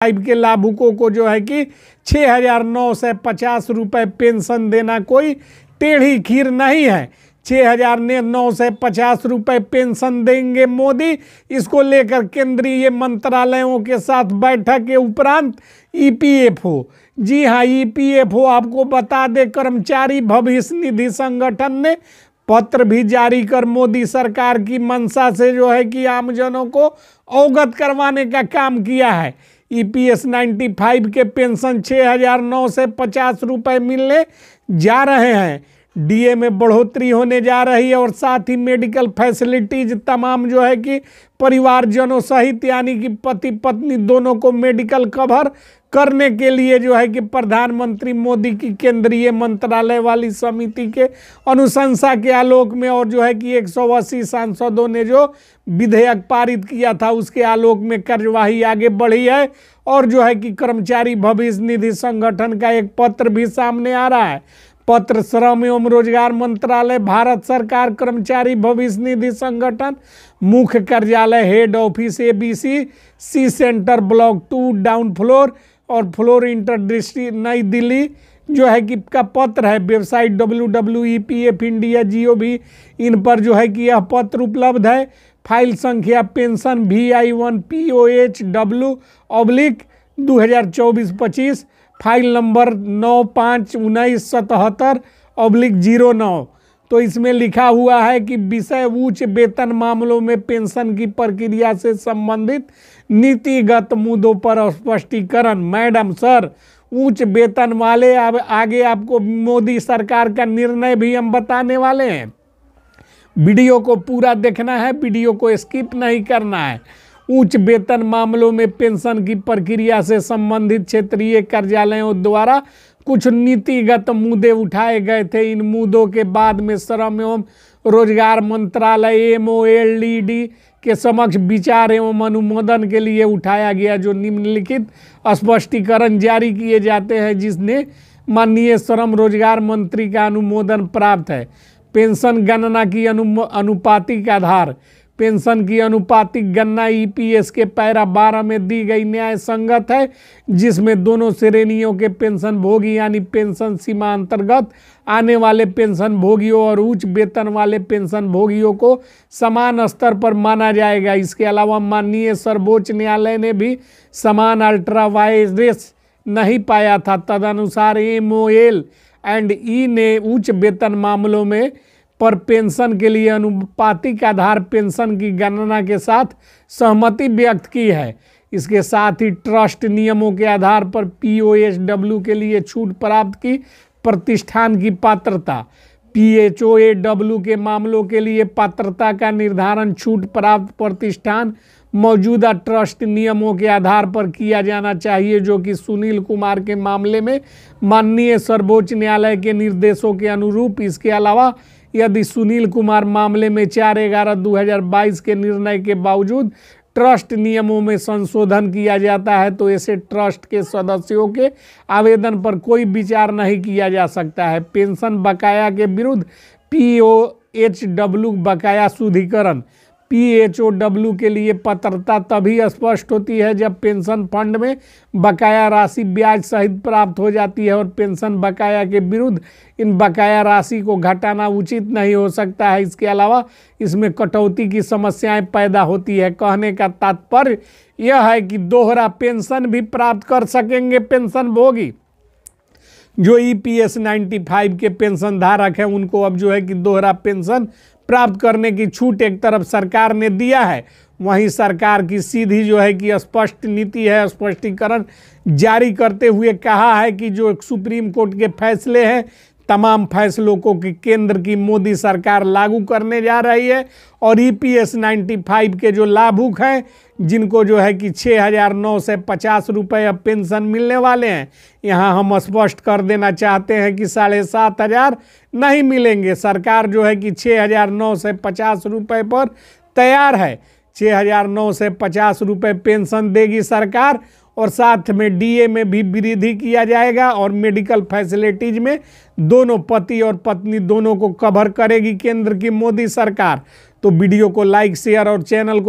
Five के लाभुकों को जो है कि 6,950 रुपये पेंशन देना कोई टेढ़ी खीर नहीं है। 6,950 रुपये पेंशन देंगे मोदी। इसको लेकर केंद्रीय मंत्रालयों के साथ बैठक के उपरांत ईपीएफओ, जी हाँ ईपीएफओ आपको बता दे, कर्मचारी भविष्य निधि संगठन ने पत्र भी जारी कर मोदी सरकार की मंशा से जो है कि आमजनों को अवगत करवाने का काम किया है। ईपीएस 95 के पेंशन 6,950 रुपये मिलने जा रहे हैं। डीए में बढ़ोतरी होने जा रही है और साथ ही मेडिकल फैसिलिटीज तमाम जो है कि परिवारजनों सहित यानी कि पति पत्नी दोनों को मेडिकल कवर करने के लिए जो है कि प्रधानमंत्री मोदी की केंद्रीय मंत्रालय वाली समिति के अनुशंसा के आलोक में और जो है कि 180 सांसदों ने जो विधेयक पारित किया था उसके आलोक में कार्यवाही आगे बढ़ी है। और जो है कि कर्मचारी भविष्य निधि संगठन का एक पत्र भी सामने आ रहा है। पत्र श्रम एवं रोजगार मंत्रालय, भारत सरकार, कर्मचारी भविष्य निधि संगठन, मुख्य कार्यालय, head office, ABC C centre, block 2, down floor और floor inter district, New Delhi जो है कि का पत्र है। वेबसाइट www.epfindia.gov इन पर जो है कि यह पत्र उपलब्ध है। फाइल संख्या पेंशन VI1POHW/2024-25, फाइल नंबर 951977/09। तो इसमें लिखा हुआ है कि विषय उच्च वेतन मामलों में पेंशन की प्रक्रिया से संबंधित नीतिगत मुद्दों पर स्पष्टीकरण। मैडम सर, उच्च वेतन वाले, अब आगे आपको मोदी सरकार का निर्णय भी हम बताने वाले हैं। वीडियो को पूरा देखना है, वीडियो को स्किप नहीं करना है। उच्च वेतन मामलों में पेंशन की प्रक्रिया से संबंधित क्षेत्रीय कार्यालयों द्वारा कुछ नीतिगत मुद्दे उठाए गए थे। इन मुद्दों के बाद में श्रम एवं रोजगार मंत्रालय MOLD के समक्ष विचार एवं अनुमोदन के लिए उठाया गया जो निम्नलिखित स्पष्टीकरण जारी किए जाते हैं, जिसने माननीय श्रम रोजगार मंत्री का अनुमोदन प्राप्त है। पेंशन गणना की अनुपातिक आधार। पेंशन की अनुपातिक गणना ईपीएस के पैरा 12 में दी गई न्याय संगत है, जिसमें दोनों श्रेणियों के पेंशन भोगी यानी पेंशन सीमा अंतर्गत आने वाले पेंशन भोगियों और उच्च वेतन वाले पेंशन भोगियों को समान स्तर पर माना जाएगा। इसके अलावा माननीय सर्वोच्च न्यायालय ने भी समान अल्ट्रा वायरेस नहीं पाया था। तदनुसार MOL&E ने उच्च वेतन मामलों में पर पेंशन के लिए अनुपातिक आधार पेंशन की गणना के साथ सहमति व्यक्त की है। इसके साथ ही ट्रस्ट नियमों के आधार पर POSW के लिए छूट प्राप्त की। प्रतिष्ठान की पात्रता। PHOAW के मामलों के लिए पात्रता का निर्धारण छूट प्राप्त प्रतिष्ठान मौजूदा ट्रस्ट नियमों के आधार पर किया जाना चाहिए, जो कि सुनील कुमार के मामले में माननीय सर्वोच्च न्यायालय के निर्देशों के अनुरूप। इसके अलावा यदि सुनील कुमार मामले में 4/11/2022 के निर्णय के बावजूद ट्रस्ट नियमों में संशोधन किया जाता है तो ऐसे ट्रस्ट के सदस्यों के आवेदन पर कोई विचार नहीं किया जा सकता है। पेंशन बकाया के विरुद्ध POHW बकाया शुद्धिकरण। PHOW के लिए पात्रता तभी स्पष्ट होती है जब पेंशन फंड में बकाया राशि ब्याज सहित प्राप्त हो जाती है और पेंशन बकाया के विरुद्ध इन बकाया राशि को घटाना उचित नहीं हो सकता है। इसके अलावा इसमें कटौती की समस्याएं पैदा होती है। कहने का तात्पर्य यह है कि दोहरा पेंशन भी प्राप्त कर सकेंगे पेंशन भोगी। जो EPS 95 के पेंशन धारक हैं उनको अब जो है कि दोहरा पेंशन प्राप्त करने की छूट एक तरफ सरकार ने दिया है, वहीं सरकार की सीधी जो है कि स्पष्ट नीति है। स्पष्टीकरण जारी करते हुए कहा है कि जो सुप्रीम कोर्ट के फैसले हैं तमाम फैसलों को कि केंद्र की मोदी सरकार लागू करने जा रही है और EPS 95 के जो लाभुक हैं जिनको जो है कि 6,950 रुपये अब पेंशन मिलने वाले हैं, यहाँ हम स्पष्ट कर देना चाहते हैं कि 7,500 नहीं मिलेंगे। सरकार जो है कि 6,950 रुपये पर तैयार है। 6,950 रुपये पेंशन देगी सरकार और साथ में डीए में भी वृद्धि किया जाएगा और मेडिकल फैसिलिटीज में दोनों पति और पत्नी दोनों को कवर करेगी केंद्र की मोदी सरकार। तो वीडियो को लाइक शेयर और चैनल को